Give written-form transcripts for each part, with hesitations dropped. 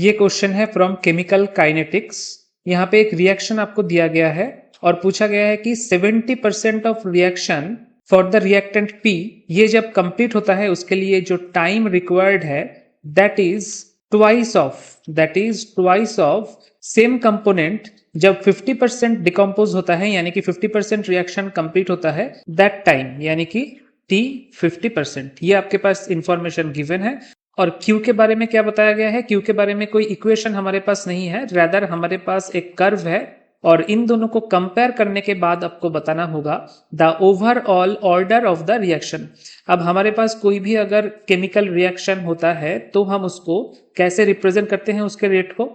ये क्वेश्चन है from chemical kinetics. यहाँ पे एक रिएक्शन आपको दिया गया है और पूछा गया है कि 70% of reaction for the reactant P, ये जब कंप्लीट होता है उसके लिए जो टाइम रिक्वायर्ड है that is twice of same component जब 50% डिकम्पोज होता है, यानी कि 50% रिएक्शन कंप्लीट होता है दैट टाइम, यानी कि T 50%। ये आपके पास इंफॉर्मेशन गिवन है। और Q के बारे में क्या बताया गया है? Q के बारे में कोई इक्वेशन हमारे पास नहीं है, रैदर हमारे पास एक कर्व है और इन दोनों को कंपेयर करने के बाद आपको बताना होगा the overall order of the reaction. अब हमारे पास कोई भी अगर केमिकल रिएक्शन होता है तो हम उसको कैसे रिप्रेजेंट करते हैं? उसके रेट को,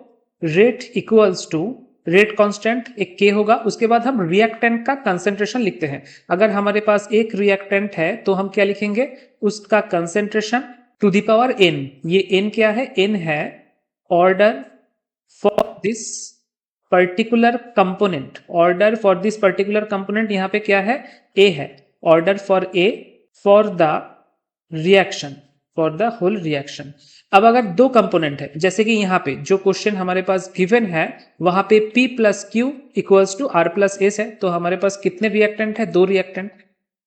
rate equals to rate constant एक K होगा, उसके बाद हम रिएक्टेंट का कंसेंट्रेशन लिखते हैं। अगर हमारे पास एक रिएक्टेंट है तो हम क्या लिखेंगे? उसका concentration to the power n। ये n क्या है? n है order for this particular component. Order for this particular component यहाँ पे क्या है? a है। Order for a for the reaction, for the whole reaction. अब अगर दो कंपोनेंट है, जैसे कि यहाँ पे जो क्वेश्चन हमारे पास गिवन है वहां पे P plus Q equals to R plus S है, तो हमारे पास कितने रिएक्टेंट है? दो रिएक्टेंट।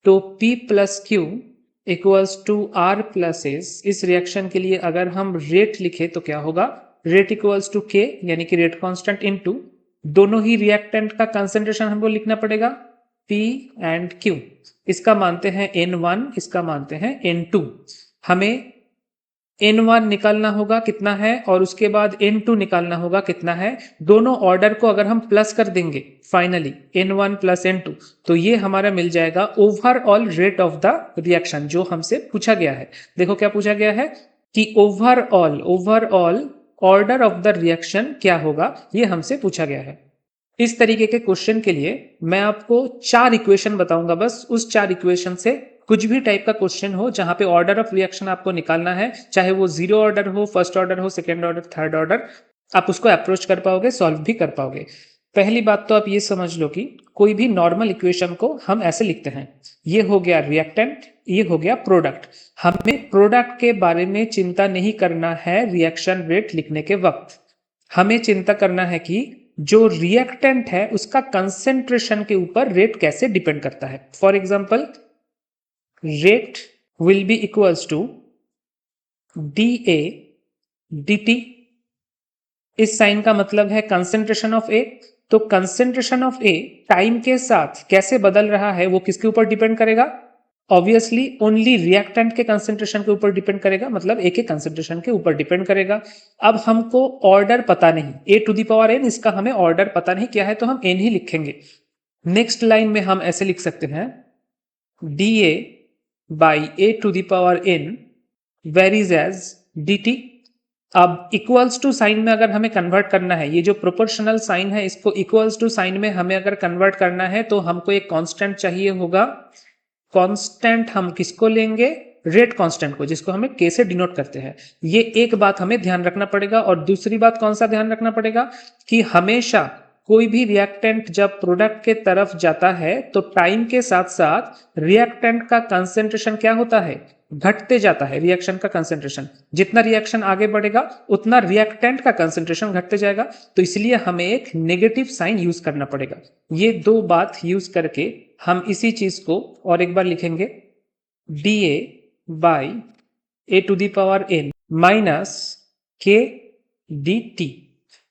तो P plus Q equals to R plus S. इस रिएक्शन के लिए अगर हम रेट लिखे तो क्या होगा? रेट इक्वल्स टू K, यानी कि रेट कांस्टेंट इनटू दोनों ही रिएक्टेंट का कंसेंट्रेशन हमको लिखना पड़ेगा P एंड Q। इसका मानते हैं N1, इसका मानते हैं N2। हमें N1 निकालना होगा कितना है और उसके बाद N2 निकालना होगा कितना है। दोनों ऑर्डर को अगर हम प्लस कर देंगे फाइनली N1 प्लस N2, तो ये हमारा मिल जाएगा overall rate of the reaction जो हमसे पूछा गया है। देखो क्या पूछा गया है कि overall order of the reaction क्या होगा, ये हमसे पूछा गया है। इस तरीके के क्वेश्चन के लिए मैं आपको 4 इक्वेशन बताऊंगा, बस उस 4 इक्वेशन से कुछ भी टाइप का क्वेश्चन हो जहां पे ऑर्डर ऑफ रिएक्शन आपको निकालना है, चाहे वो 0 ऑर्डर हो, फर्स्ट ऑर्डर हो, सेकेंड ऑर्डर, थर्ड ऑर्डर, आप उसको अप्रोच कर पाओगे, सॉल्व भी कर पाओगे। पहली बात तो आप ये समझ लो कि कोई भी नॉर्मल इक्वेशन को हम ऐसे लिखते हैं, ये हो गया रिएक्टेंट, ये हो गया प्रोडक्ट। हमें प्रोडक्ट के बारे में चिंता नहीं करना है रिएक्शन रेट लिखने के वक्त। हमें चिंता करना है कि जो रिएक्टेंट है उसका कंसेंट्रेशन के ऊपर रेट कैसे डिपेंड करता है। For example, rate will be equals to dA dt। इस साइन का मतलब है कंसेंट्रेशन ऑफ A। तो कंसेंट्रेशन ऑफ A टाइम के साथ कैसे बदल रहा है वो किसके ऊपर डिपेंड करेगा? ऑब्वियसली ओनली रिएक्टेंट के कंसेंट्रेशन के ऊपर डिपेंड करेगा, मतलब A के कंसेंट्रेशन के ऊपर डिपेंड करेगा। अब हमको ऑर्डर पता नहीं, A to the power n, इसका हमें ऑर्डर पता नहीं क्या है, तो हम n ही लिखेंगे। नेक्स्ट लाइन में हम ऐसे लिख सकते हैं dA by A to the power n varies as dt। अब इक्वल्स टू साइन में अगर हमें कन्वर्ट करना है, ये जो प्रोपोर्शनल साइन है इसको इक्वल्स टू साइन में हमें अगर कन्वर्ट करना है तो हमको एक कांस्टेंट चाहिए होगा। कांस्टेंट हम किसको लेंगे? रेट कांस्टेंट को, जिसको हमें K से डिनोट करते हैं। ये एक बात हमें ध्यान रखना पड़ेगा। और दूसरी बात कौन सा ध्यान रखना पड़ेगा कि हमेशा कोई भी रिएक्टेंट जब प्रोडक्ट के तरफ जाता है तो टाइम के साथ साथ रिएक्टेंट का कंसेंट्रेशन क्या होता है? घटते जाता है। रिएक्शन का कंसेंट्रेशन, जितना रिएक्शन आगे बढ़ेगा उतना रिएक्टेंट का कंसेंट्रेशन घटते जाएगा। तो इसलिए हमें एक नेगेटिव साइन यूज करना पड़ेगा। ये दो बात यूज करके हम इसी चीज को और एक बार लिखेंगे dA by A to the power n minus K dt।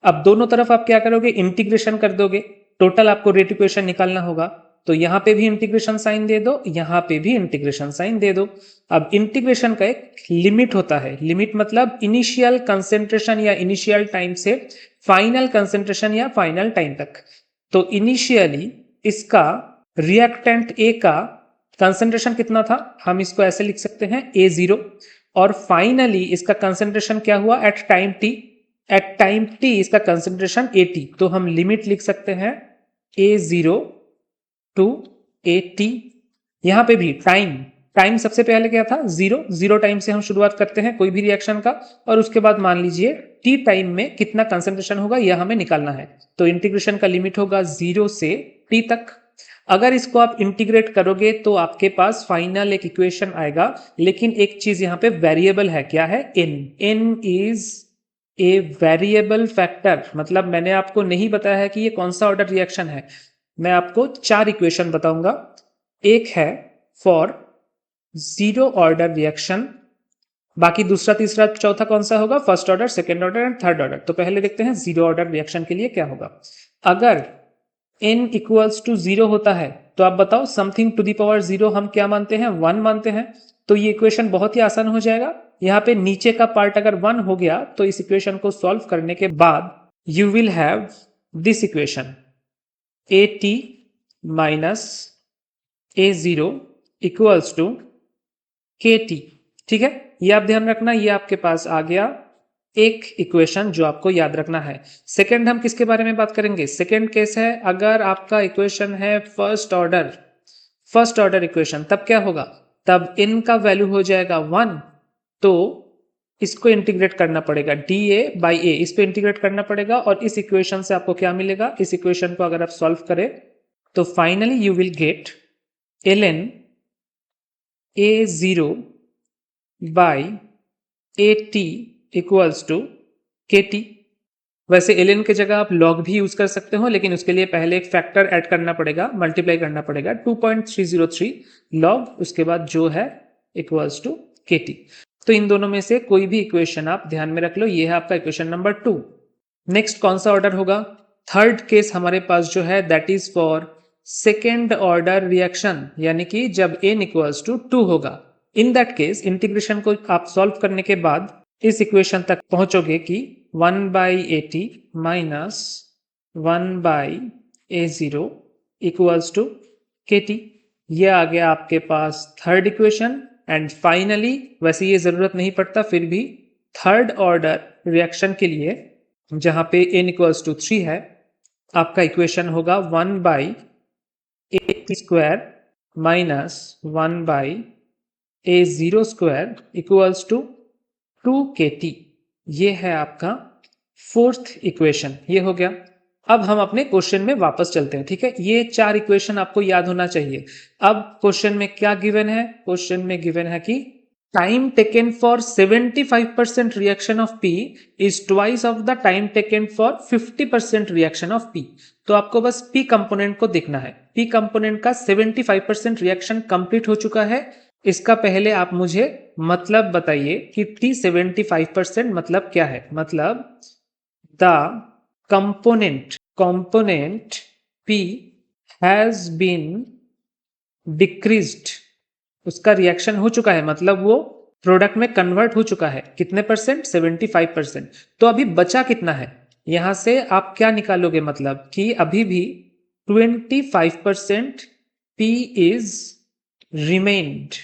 अब दोनों तरफ आप क्या करोगे? इंटीग्रेशन कर दोगे। टोटल आपको रेट इक्वेशन निकालना होगा, तो यहां पे भी इंटीग्रेशन साइन दे दो, यहां पे भी इंटीग्रेशन साइन दे दो। अब इंटीग्रेशन का एक लिमिट होता है, लिमिट मतलब इनिशियल कंसेंट्रेशन या इनिशियल टाइम से फाइनल कंसेंट्रेशन या फाइनल टाइम तक। तो इनिशियली इसका रिएक्टेंट A का कंसेंट्रेशन कितना था? हम इसको ऐसे लिख सकते हैं A0। और फाइनली इसका कंसेंट्रेशन क्या हुआ at time t? At time t इसका कंसेंट्रेशन AT। तो हम लिमिट लिख सकते हैं A0 टू AT। यहां पे भी टाइम सबसे पहले क्या था? 0 टाइम से हम शुरुआत करते हैं कोई भी रिएक्शन का, और उसके बाद मान लीजिए t टाइम में कितना कंसेंट्रेशन होगा यह हमें निकालना है। तो इंटीग्रेशन का लिमिट होगा 0 से t तक। अगर इसको आप इंटीग्रेट करोगे तो आपके पास फाइनल एक इक्वेशन आएगा, लेकिन एक चीज यहां पे वेरिएबल है, क्या है? n is a variable factor मतलब मैंने आपको नहीं बताया है कि ये कौन सा ऑर्डर रिएक्शन है। मैं आपको 4 इक्वेशन बताऊंगा। एक है फॉर जीरो ऑर्डर रिएक्शन, बाकी दूसरा तीसरा चौथा कौन सा होगा, first order, second order and third order. तो पहले देखते हैं जीरो ऑर्डर रिएक्शन के लिए क्या होगा। अगर n इक्वल्स टू जीरो होता है तो आप बताओ something to the power zero हम क्या मानते हैं, वन मानते हैं। तो ये इक्वेशन बहुत ही आसान हो जाएगा। यहाँ पे नीचे का पार्ट अगर वन हो गया तो इस इक्वेशन को सॉल्व करने के बाद you will have this equation A T minus A zero equals to K T. ठीक है, ये आप ध्यान रखना, ये आपके पास आ गया एक इक्वेशन जो आपको याद रखना है। सेकंड हम किसके बारे में बात करेंगे, सेकंड केस है अगर आपका इक्वेशन है फर्स्ट ऑर्डर इक्वेशन, तब क्या होगा, तब n का वैल्यू हो जाएगा 1। तो इसको इंटीग्रेट करना पड़ेगा dA बाई a, इस पे इंटीग्रेट करना पड़ेगा और इस इक्वेशन से आपको क्या मिलेगा, इस इक्वेशन को अगर आप सॉल्व करें तो finally you will get ln a0 by at equals to kt। वैसे ln के जगह आप log भी यूज कर सकते हो, लेकिन उसके लिए पहले एक फैक्टर ऐड करना पड़ेगा, मल्टीप्लाई करना पड़ेगा 2.303 log, उसके बाद जो है इक्वल्स टू kt। तो इन दोनों में से कोई भी इक्वेशन आप ध्यान में रख लो, ये है आपका इक्वेशन नंबर 2। नेक्स्ट कौन सा ऑर्डर होगा, थर्ड केस हमारे पास जो है that is for second order reaction, यानी कि जब n इक्वल्स टू 2 होगा। इन दैट केस इंटीग्रेशन को आप सॉल्व करने के बाद इस इक्वेशन तक पहुंचोगे कि 1 by A T minus 1 by A zero equals to K T. ये आ गया आपके पास थर्ड इक्वेशन। एंड फाइनली, वैसे ये जरूरत नहीं पड़ता, फिर भी थर्ड ऑर्डर रिएक्शन के लिए जहां पे n इक्वल्स टू 3 है, आपका इक्वेशन होगा 1 by A T square minus 1 by A zero square equals to 2kt। ये है आपका फोर्थ इक्वेशन, ये हो गया। अब हम अपने क्वेश्चन में वापस चलते हैं। ठीक है, ये 4 इक्वेशन आपको याद होना चाहिए। अब क्वेश्चन में क्या गिवन है, क्वेश्चन में गिवन है कि time taken for 75% reaction of P is twice of the time taken for 50% reaction of P। तो आपको बस P कंपोनेंट को देखना है। P कंपोनेंट का 75% रिएक्शन कंप्लीट हो चुका है। इसका पहले आप मुझे मतलब बताइए कि T 75% मतलब क्या है। मतलब the component P has been decreased, उसका रिएक्शन हो चुका है, मतलब वो प्रोडक्ट में कन्वर्ट हो चुका है। कितने परसेंट, 75%। तो अभी बचा कितना है, यहां से आप क्या निकालोगे, मतलब कि अभी भी 25% P इज रिमेन्ड,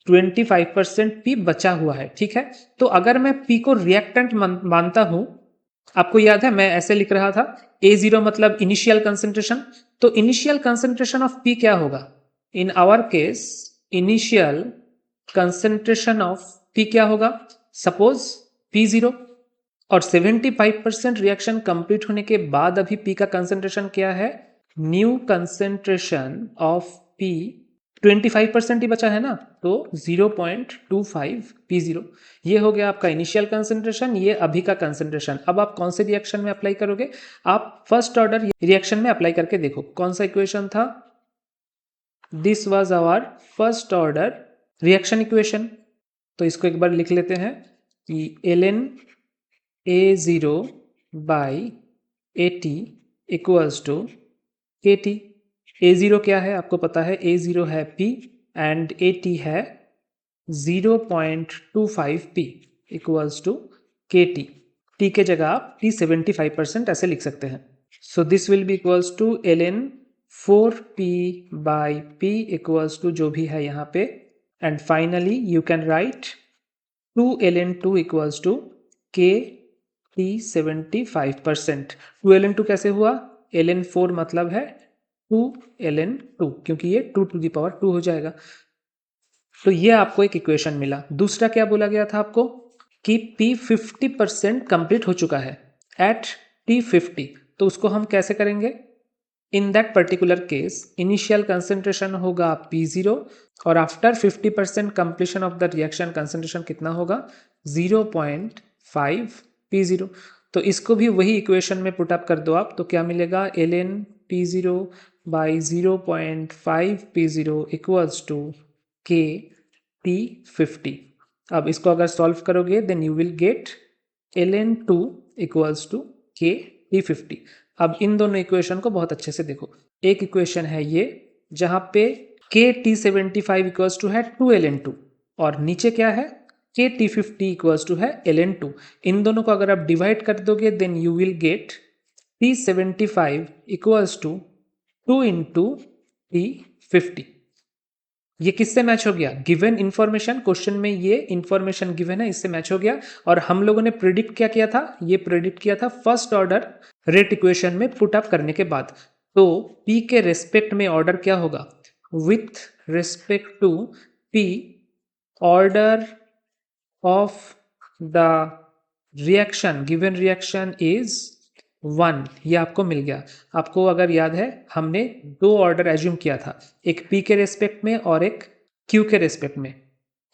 25% P बचा हुआ है। ठीक है, तो अगर मैं P को रिएक्टेंट मानता हूं, आपको याद है मैं ऐसे लिख रहा था, A0 मतलब इनिशियल कंसेंट्रेशन, तो इनिशियल कंसेंट्रेशन ऑफ P क्या होगा, in our case initial concentration of P क्या होगा, सपोज P0। और 75% रिएक्शन कंप्लीट होने के बाद अभी P का कंसेंट्रेशन क्या है, न्यू कंसेंट्रेशन ऑफ P 25% ही बचा है ना, तो 0.25 P0। ये हो गया आपका इनिशियल कंसेंट्रेशन, ये अभी का कंसेंट्रेशन। अब आप कौन से रिएक्शन में अप्लाई करोगे, आप फर्स्ट ऑर्डर रिएक्शन में अप्लाई करके देखो। कौन सा इक्वेशन था, this was our first order reaction equation. तो इसको एक बार लिख लेते हैं कि ln a0 by A T equals to K T. a0 क्या है आपको पता है, a0 है p एंड at है 0.25 p equals to kt। t के जगह आप t 75% ऐसे लिख सकते हैं। So this will be equals to ln 4p by p equals to जो भी है यहाँ पे, and finally you can write 2 ln 2 equals to k t 75%। 2 ln 2 कैसे हुआ, ln 4 मतलब है 2 ln 2, क्योंकि ये 2 टू द पावर 2 हो जाएगा। तो ये आपको एक इक्वेशन मिला। दूसरा क्या बोला गया था आपको कि P 50% कंप्लीट हो चुका है एट T 50, तो उसको हम कैसे करेंगे, in that particular case initial concentration होगा P0 और after 50% completion of the reaction concentration कितना होगा, 0.5 P0। तो इसको भी वही इक्वेशन में पुट अप कर दो आप, तो क्या मिलेगा, ln P0 by 0.5 P0 equals to K T50। अब इसको अगर सॉल्व करोगे then you will get ln 2 equals to K T50। अब इन दोनों इक्वेशन को बहुत अच्छे से देखो, एक इक्वेशन है ये जहां पे K T75 इक्वल्स टू है 2 ln 2, और नीचे क्या है, K T50 इक्वल्स टू है ln 2। इन दोनों को अगर आप डिवाइड कर दोगे then you will get T75 equals to 2 into T50। ये किससे मैच हो गया, गिवन इंफॉर्मेशन, क्वेश्चन में ये इंफॉर्मेशन गिवन है, इससे मैच हो गया। और हम लोगों ने प्रिडिक्ट क्या किया था, ये प्रिडिक्ट किया था फर्स्ट ऑर्डर रेट इक्वेशन में पुट अप करने के बाद। तो P के रेस्पेक्ट में ऑर्डर क्या होगा, with respect to P order of the reaction, given reaction is 1। ये आपको मिल गया। आपको अगर याद है हमने दो ऑर्डर एज्यूम किया था, एक P के रेस्पेक्ट में और एक Q के रेस्पेक्ट में।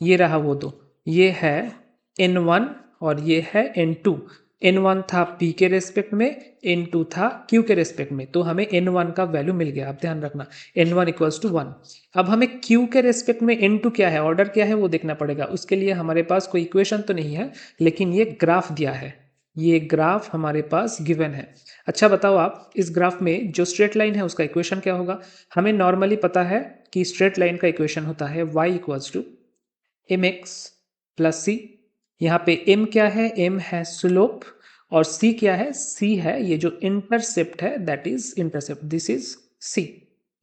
ये रहा वो दो, ये है N1 और ये है N2। N1 था P के रेस्पेक्ट में, N2 था Q के रेस्पेक्ट में। तो हमें N1 का वैल्यू मिल गया, आप ध्यान रखना N1 इक्वल्स टू 1। अब हमें Q के रेस्पेक्ट में N2 क्या है, ऑर्डर क्या है वो देखना पड़ेगा। उसके लिए हमारे पास कोई इक्वेशन तो नहीं है, लेकिन ये ग्राफ दिया है, ये ग्राफ हमारे पास गिवन है। अच्छा बताओ आप, इस ग्राफ में जो स्ट्रेट लाइन है उसका इक्वेशन क्या होगा। हमें नॉर्मली पता है कि स्ट्रेट लाइन का इक्वेशन होता है y equals to mx plus c. यहाँ पे m क्या है, m है स्लोप, और c क्या है, c है ये जो इंटरसेप्ट है, that is intercept, this is c।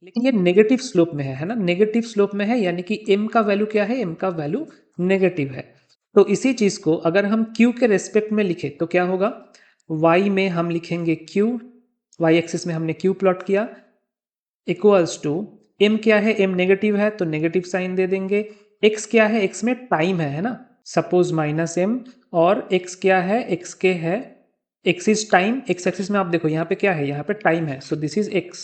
लेकिन ये नेगेटिव स्लोप में है ना, नेगेटिव स्लोप में है, यानी कि m का वैल्यू क्या है, m का वैल्यू नेगेटिव है। तो इसी चीज को अगर हम q के रेस्पेक्ट में लिखे तो क्या होगा, y में हम लिखेंगे q, y एक्सिस में हमने q प्लॉट किया, इक्वल्स टू m क्या है, m नेगेटिव है तो नेगेटिव साइन दे देंगे। x क्या है, x में टाइम है ना, सपोज माइनस m, और x क्या है, x के है, x is time, x axis में आप देखो यहाँ पे क्या है, यहाँ पे टाइम है, so this is x,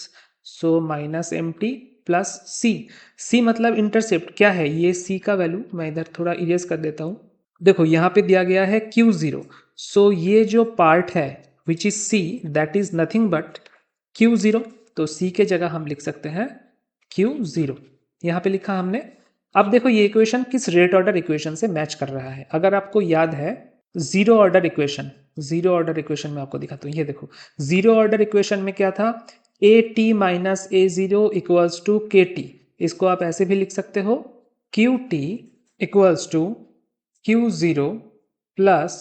so minus m t plus c. C मतलब इंटरसेप्ट क्या है, ये c का वैल्यू मैं इधर थोड़ा इरेज कर देता हूँ। देखो यहाँ पे दिया गया है Q0, सो ये जो पार्ट है which is C, that is nothing but Q0। तो C के जगह हम लिख सकते हैं Q0, यहाँ पे लिखा हमने। अब देखो ये इक्वेशन किस रेट ऑर्डर इक्वेशन से मैच कर रहा है। अगर आपको याद है zero order equation, zero order equation में आपको दिखाता हूँ, ये देखो जीरो ऑर्डर इक्वेशन में क्या था, A T minus A zero equals to K T. इसको आप ऐसे भी लिख सकते हो, Q T equals to Q0 plus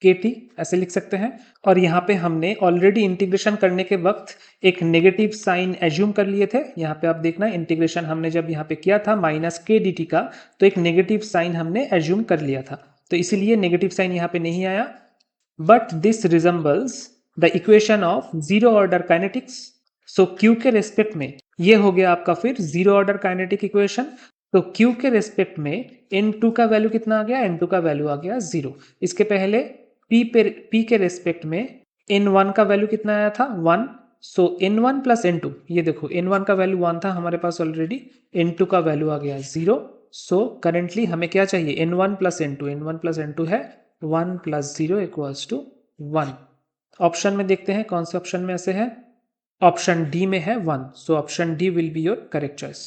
KT, ऐसे लिख सकते हैं। और यहाँ पे हमने ऑलरेडी इंटीग्रेशन करने के वक्त एक नेगेटिव साइन एज्यूम कर लिए थे। यहाँ पे आप देखना इंटीग्रेशन हमने जब यहाँ पे किया था माइनस के डी टी का, तो एक नेगेटिव साइन हमने एज्यूम कर लिया था, तो इसीलिए नेगेटिव साइन यहाँ पे नहीं आया। But this resembles the equation of zero order kinetics. So Q के रेस्पेक्ट में ये हो गया आपका फिर जीरो ऑर्डर काइनेटिक इक्वेशन। तो Q के रेस्पेक्ट में N2 का वैल्यू कितना आ गया, N2 का वैल्यू आ गया 0। इसके पहले P के रेस्पेक्ट में N1 का वैल्यू कितना आया था, 1। सो N1 प्लस N2, ये देखो N1 का वैल्यू 1 था हमारे पास ऑलरेडी, N2 का वैल्यू आ गया 0। सो करेंटली हमें क्या चाहिए, N1 plus N2, N1 plus N2 है 1 प्लस 0 इक्वल्स टू 1। ऑप्शन में देखते हैं कौन से ऑप्शन में ऐसे है, ऑप्शन डी में है 1, so option D will be your correct choice.